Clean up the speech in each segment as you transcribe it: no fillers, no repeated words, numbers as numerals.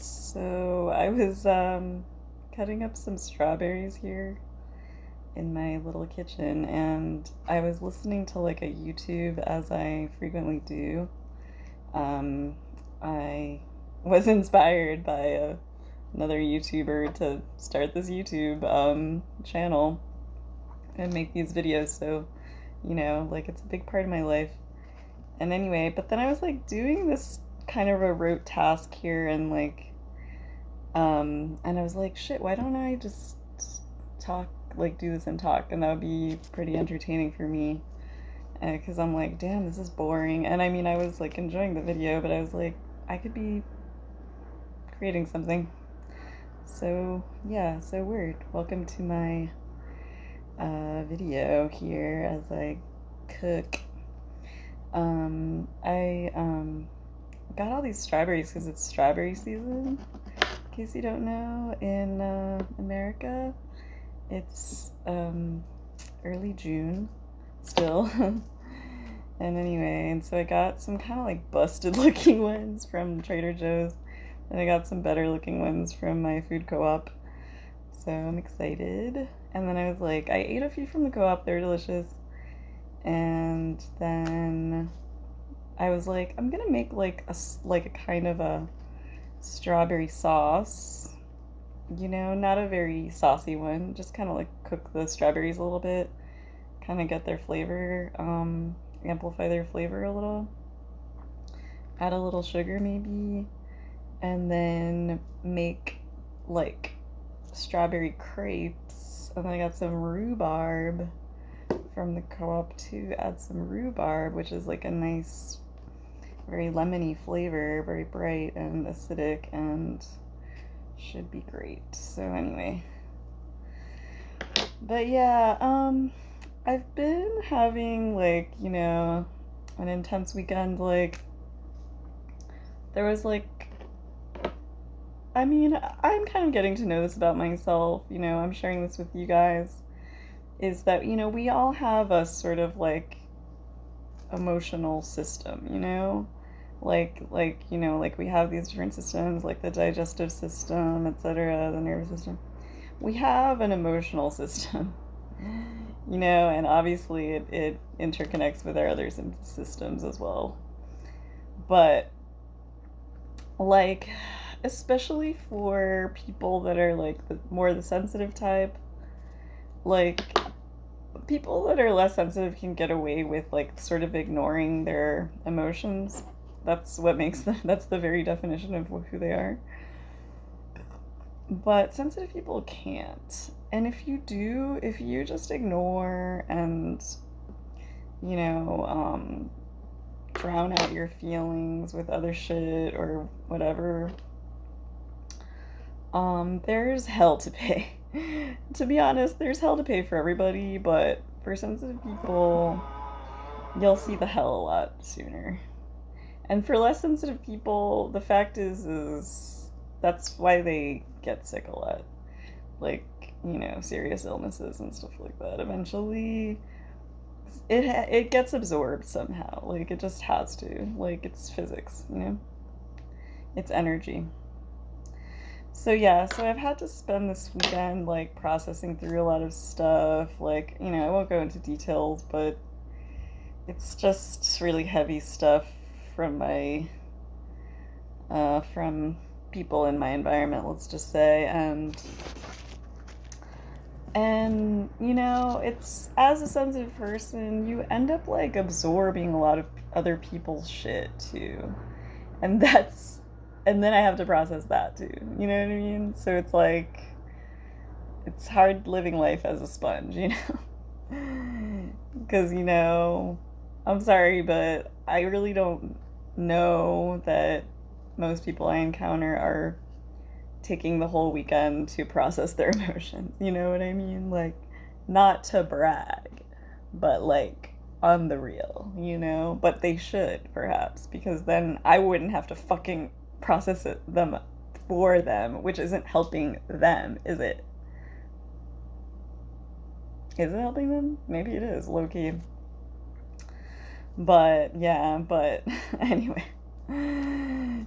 So I was cutting up some strawberries here in my little kitchen, and I was listening to like a YouTube as I frequently do. Um, I was inspired by another YouTuber to start this YouTube channel and make these videos. So, like it's a big part of my life. And anyway, but then I was like doing this kind of a rote task here and and I was like, shit, why don't I just talk, like do this and talk? And that would be pretty entertaining for me. Because I'm like, damn, this is boring. And I mean, I was like enjoying the video, but I was like, I could be creating something. So, yeah, so weird. Welcome to my video here as I cook. I got all these strawberries because it's strawberry season. In case you don't know, in America, it's early June still. And anyway, and so I got some kind of like busted looking ones from Trader Joe's, and I got some better looking ones from my food co-op. So I'm excited. And then I was like, I ate a few from the co-op, they're delicious. And then I was like, I'm gonna make like a kind of a strawberry sauce. Not a very saucy one. Just kind of like cook the strawberries a little bit, kind of get their flavor, amplify their flavor a little. Add a little sugar maybe, and then make like strawberry crepes. And then I got some rhubarb from the co-op too. Add some rhubarb, which is like a nice, very lemony flavor, very bright and acidic, and should be great. So anyway, but yeah, I've been having like, an intense weekend. Like there was like, I mean, I'm kind of getting to know this about myself, I'm sharing this with you guys, is that, we all have a sort of like emotional system, like we have these different systems, like the digestive system, etc., the nervous system. We have an emotional system, and obviously it interconnects with our other systems as well. But like, especially for people that are like more the sensitive type, like people that are less sensitive can get away with like sort of ignoring their emotions. That's what makes them, that's the very definition of who they are. But sensitive people can't. And if you just ignore and, you know, drown out your feelings with other shit or whatever, there's hell to pay. To be honest, there's hell to pay for everybody, but for sensitive people, you'll see the hell a lot sooner. And for less sensitive people, the fact is that's why they get sick a lot. Like, serious illnesses and stuff like that. Eventually, it gets absorbed somehow. Like, it just has to. Like, it's physics. It's energy. So yeah, so I've had to spend this weekend like processing through a lot of stuff. Like, I won't go into details, but it's just really heavy stuff from my from people in my environment, let's just say. And it's, as a sensitive person, you end up like absorbing a lot of other people's shit too. And and then I have to process that too. You know what I mean? So it's like, it's hard living life as a sponge. Because, I'm sorry, but I really don't know that most people I encounter are taking the whole weekend to process their emotions. You know what I mean? Like, not to brag, but like on the real. But they should, perhaps, because then I wouldn't have to fucking process them for them, which isn't helping them, is it? Is it helping them? Maybe it is, low key. But yeah, but anyway.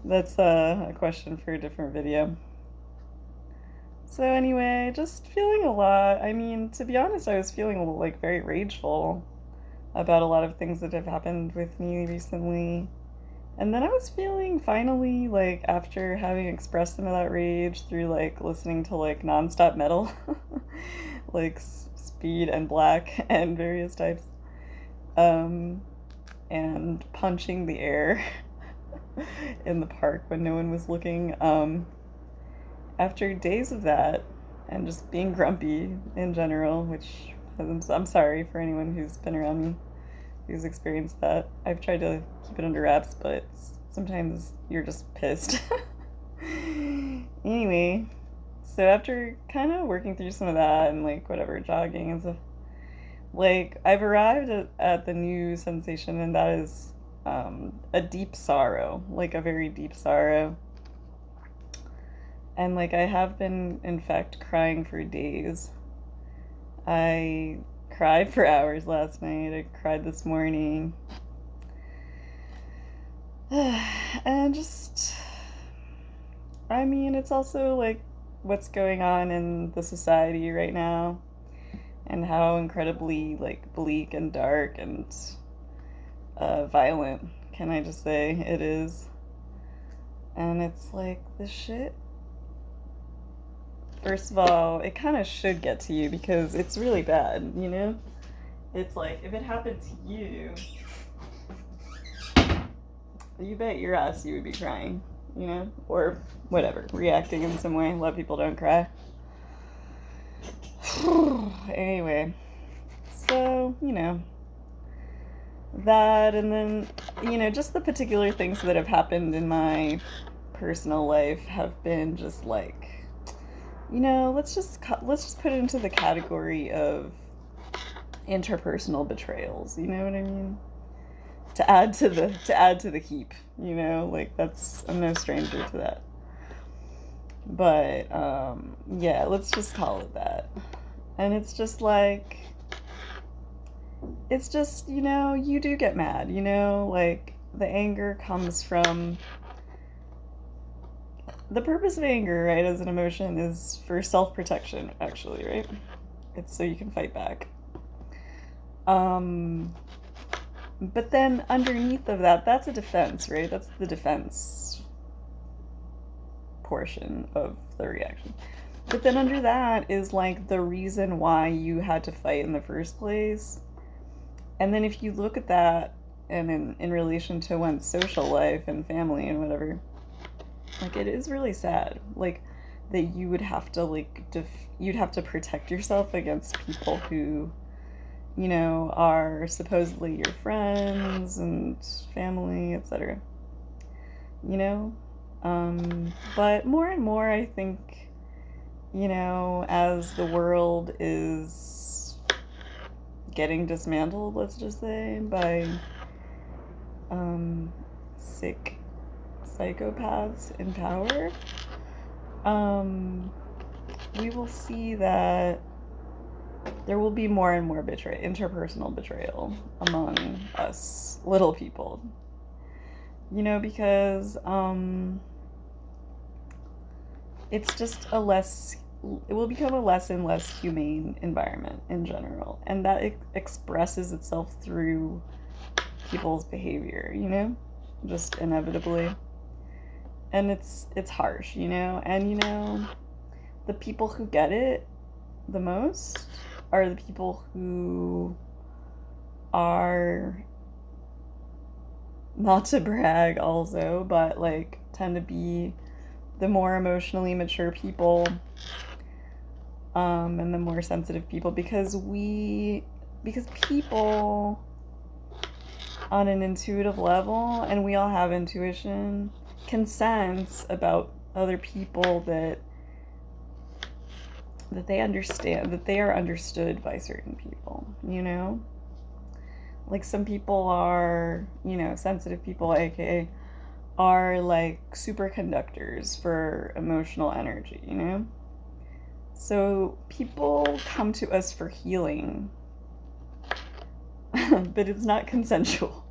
That's a question for a different video. So anyway, just feeling a lot. I mean, to be honest, I was feeling like very rageful about a lot of things that have happened with me recently. And then I was feeling finally like after having expressed some of that rage through like listening to like nonstop metal, like Speed and Black and various types, um, and punching the air in the park when no one was looking. After days of that and just being grumpy in general, which I'm sorry for anyone who's been around me who's experienced that. I've tried to keep it under wraps, but sometimes you're just pissed. Anyway, so after kind of working through some of that and like whatever, jogging and stuff, like I've arrived at the new sensation, and that is a deep sorrow, like a very deep sorrow. And like I have been, in fact, crying for days. I cried for hours last night. I cried this morning. And just, I mean, it's also like what's going on in the society right now and how incredibly like bleak and dark and violent, can I just say, it is. And it's like this shit. First of all, it kind of should get to you because it's really bad, you know? It's like, if it happened to you, you bet your ass you would be crying, you know? Or whatever, reacting in some way. A lot of people don't cry. Anyway, so, you know, that, and then, you know, just the particular things that have happened in my personal life have been just like, you know, let's just put it into the category of interpersonal betrayals. You know what I mean? To add to the heap. You know, like I'm no stranger to that. But yeah, let's just call it that. And it's just like, it's just, you know, you do get mad. You know, like the anger comes from. The purpose of anger, right, as an emotion is for self-protection, actually, right? It's so you can fight back. But then underneath of that, that's a defense, right? That's the defense portion of the reaction. But then under that is like the reason why you had to fight in the first place. And then if you look at that and in relation to one's social life and family and whatever, like it is really sad, like that you would have to like you'd have to protect yourself against people who, you know, are supposedly your friends and family, etc. You know, but more and more, I think, you know, as the world is getting dismantled, let's just say, by sick psychopaths in power, we will see that there will be more and more interpersonal betrayal among us little people. You know, because it's just it will become a less and less humane environment in general. And that expresses itself through people's behavior, you know, just inevitably. And it's harsh, you know, and you know, the people who get it the most are the people who are, not to brag also, but like tend to be the more emotionally mature people, and the more sensitive people, because people on an intuitive level, and we all have intuition, can sense about other people that they understand, that they are understood by certain people, you know? Like some people are, you know, sensitive people, aka, are like superconductors for emotional energy, you know? So people come to us for healing, but it's not consensual.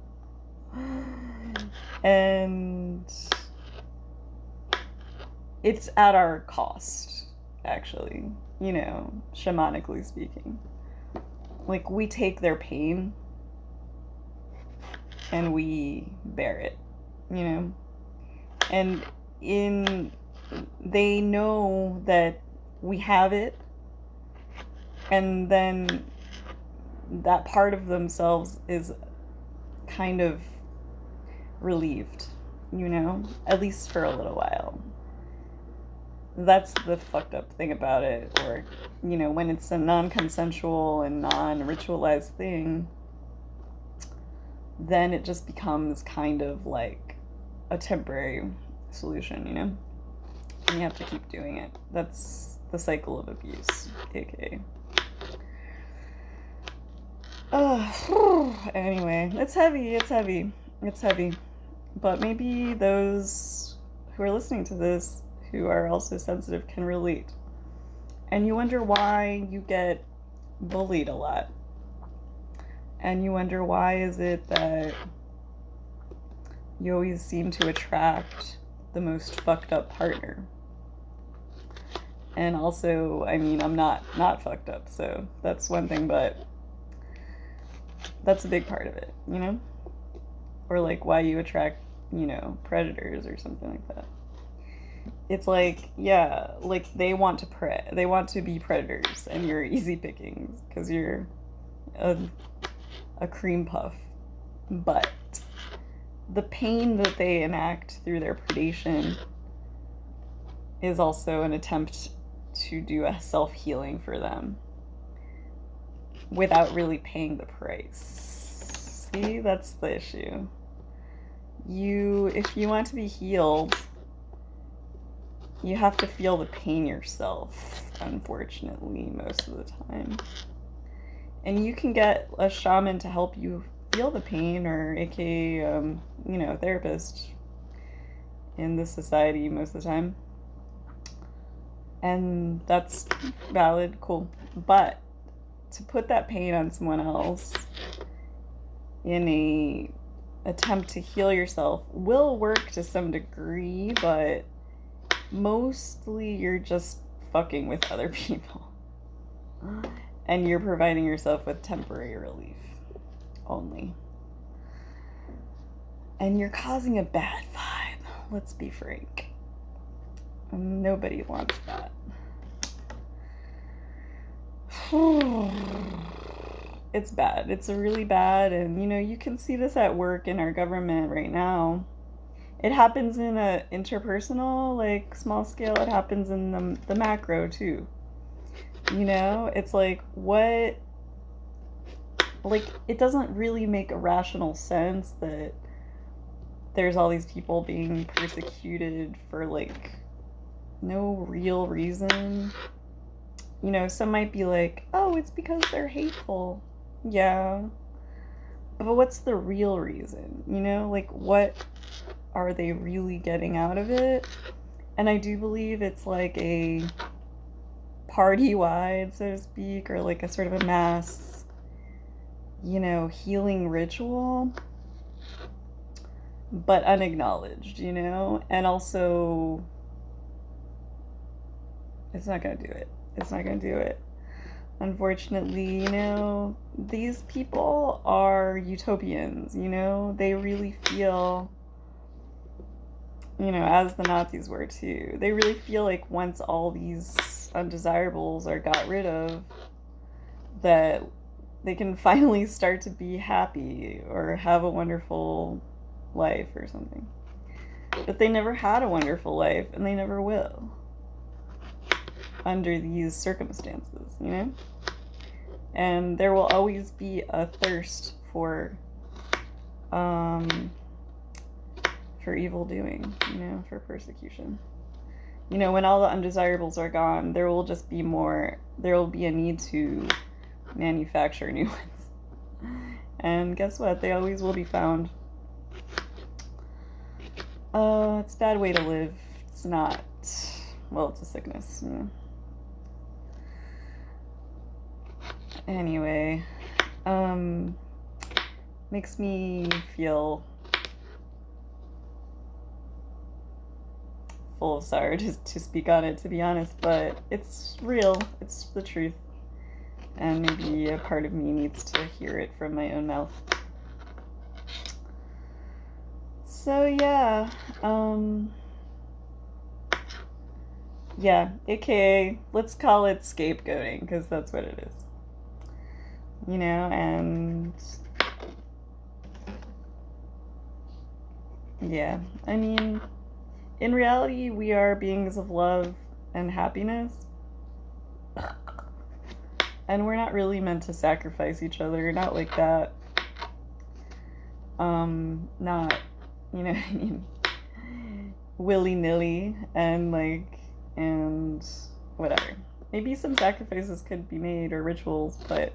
And it's at our cost, actually, shamanically speaking. Like, we take their pain and we bear it, and they know that we have it, and then that part of themselves is kind of relieved, at least for a little while. That's the fucked up thing about it. Or, when it's a non-consensual and non-ritualized thing, then it just becomes kind of like a temporary solution, and you have to keep doing it. That's the cycle of abuse, aka. Anyway, it's heavy. But maybe those who are listening to this who are also sensitive can relate. And you wonder why you get bullied a lot. And you wonder why is it that you always seem to attract the most fucked up partner. And also, I'm not fucked up, so that's one thing, but that's a big part of it, Or like why you attract, predators or something like that. It's like, yeah, like they want to be predators, and you're easy pickings because you're a cream puff. But the pain that they enact through their predation is also an attempt to do a self-healing for them without really paying the price. See, that's the issue. If you want to be healed, you have to feel the pain yourself, unfortunately, most of the time. And you can get a shaman to help you feel the pain, or aka, a therapist in this society most of the time. And that's valid, cool. But to put that pain on someone else in a attempt to heal yourself will work to some degree, but mostly you're just fucking with other people. And you're providing yourself with temporary relief only. And you're causing a bad vibe. Let's be frank. Nobody wants that. It's bad. It's really bad. And, you can see this at work in our government right now. It happens in a interpersonal, like, small scale. It happens in the macro, too. It's like, what? Like, it doesn't really make a rational sense that there's all these people being persecuted for, like, no real reason. Some might be like, oh, it's because they're hateful. Yeah. But what's the real reason? Like, what are they really getting out of it? And I do believe it's like a party-wide, so to speak, or like a sort of a mass, healing ritual, but unacknowledged, and also it's not gonna do it. Unfortunately, these people are utopians, they really feel, as the Nazis were too, they really feel like once all these undesirables are got rid of, that they can finally start to be happy or have a wonderful life or something. But they never had a wonderful life, and they never will under these circumstances, And there will always be a thirst for evil doing, for persecution. When all the undesirables are gone, there will be a need to manufacture new ones. And guess what? They always will be found. It's a bad way to live. It's not, well, it's a sickness, Anyway, makes me feel full of sorrow to speak on it, to be honest, but it's real. It's the truth. And maybe a part of me needs to hear it from my own mouth. So yeah, yeah, aka let's call it scapegoating, because that's what it is. You know, and yeah, I mean, in reality, we are beings of love and happiness, and we're not really meant to sacrifice each other, not like that. Not, you know what I mean, willy-nilly, and like, and whatever. Maybe some sacrifices could be made, or rituals, but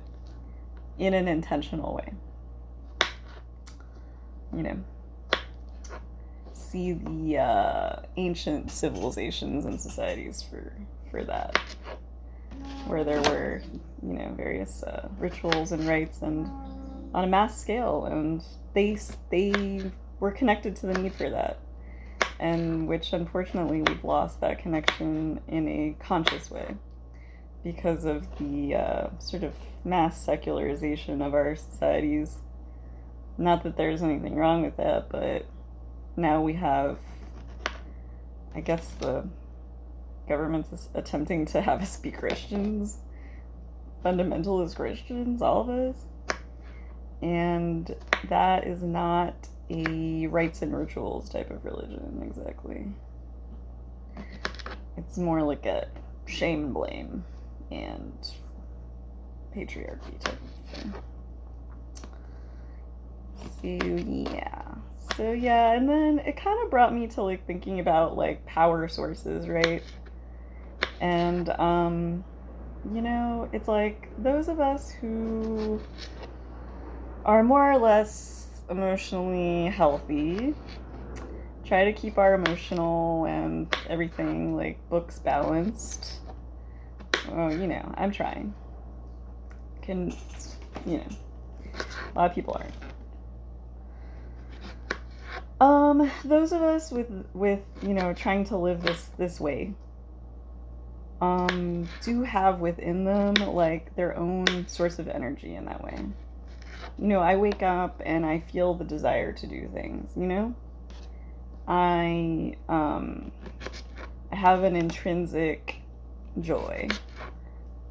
in an intentional way. You know, see the ancient civilizations and societies for that, where there were, you know, various rituals and rites, and on a mass scale, and they were connected to the need for that, and which unfortunately we've lost that connection in a conscious way because of the sort of mass secularization of our societies. Not that there's anything wrong with that, but now we have, I guess the government's attempting to have us be Christians, fundamentalist Christians, all of us. And that is not a rites and rituals type of religion, exactly. It's more like a shame and blame and patriarchy type of thing. So yeah, and then it kind of brought me to like thinking about like power sources, right? And you know, it's like those of us who are more or less emotionally healthy try to keep our emotional and everything like books balanced. Well, you know, I'm trying. You know, a lot of people aren't. Those of us with you know, trying to live this way, do have within them like their own source of energy in that way. You know, I wake up and I feel the desire to do things, you know? I have an intrinsic joy,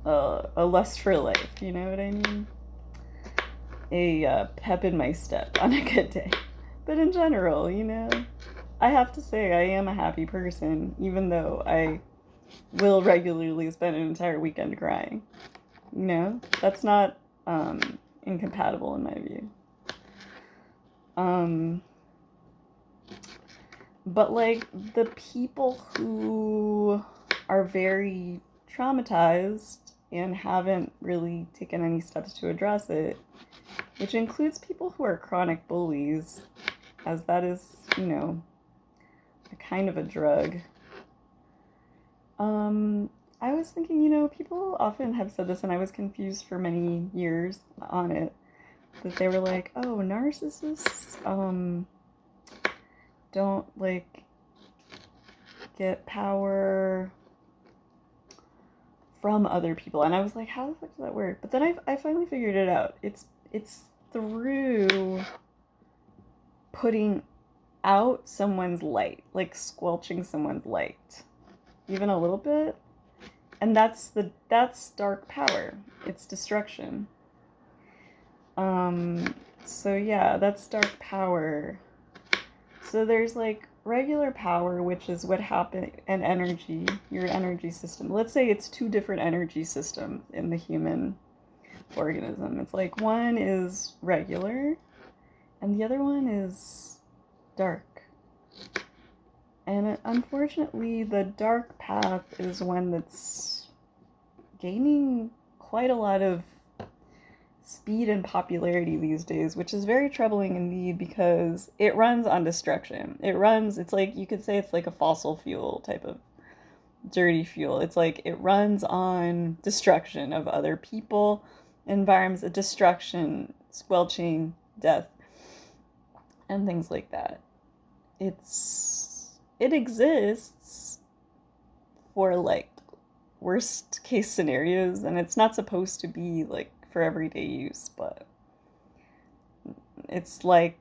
a lust for life, you know what I mean? A pep in my step on a good day. But in general, you know, I have to say I am a happy person, even though I will regularly spend an entire weekend crying. You know, that's not incompatible in my view. But like the people who are very traumatized and haven't really taken any steps to address it, which includes people who are chronic bullies, as that is, you know, a kind of a drug. I was thinking, you know, people often have said this, and I was confused for many years on it, that they were like, oh, narcissists, don't, like, get power from other people. And I was like, how the fuck does that work? But then I finally figured it out. It's through putting out someone's light, like squelching someone's light, even a little bit. And that's dark power. It's destruction. So yeah, that's dark power. So there's like regular power, which is what happened, and energy, your energy system. Let's say it's two different energy systems in the human organism. It's like one is regular and the other one is dark. And unfortunately, the dark path is one that's gaining quite a lot of speed and popularity these days, which is very troubling indeed, because it runs on destruction. It's like, you could say it's like a fossil fuel type of dirty fuel. It's like it runs on destruction of other people, environments, destruction, squelching, death, and things like that. It's it exists for like worst case scenarios, and it's not supposed to be like for everyday use, but it's like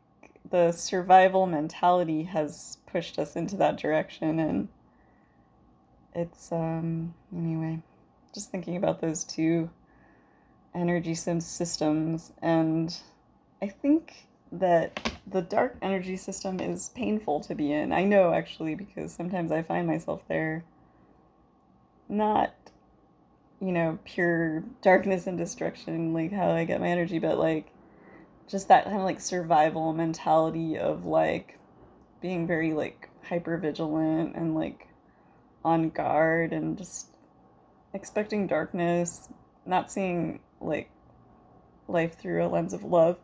the survival mentality has pushed us into that direction, and it's anyway, just thinking about those two energy systems, and I think that the dark energy system is painful to be in. I know, actually, because sometimes I find myself there, not, pure darkness and destruction, like how I get my energy, but like just that kind of like survival mentality of like being very like hyper vigilant and like on guard and just expecting darkness, not seeing like life through a lens of love.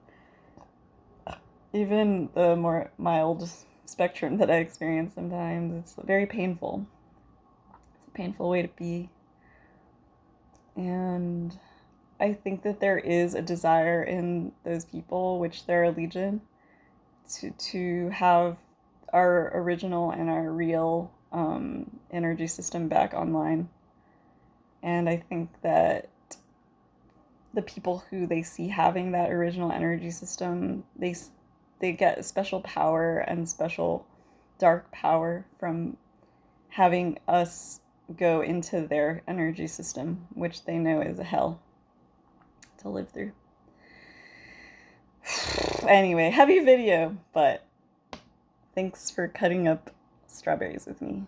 Even the more mild spectrum that I experience sometimes, it's very painful. It's a painful way to be. And I think that there is a desire in those people, which there are legion, to have our original and our real energy system back online. And I think that the people who they see having that original energy system, they get special power and special dark power from having us go into their energy system, which they know is a hell to live through. Anyway, heavy video, but thanks for cutting up strawberries with me.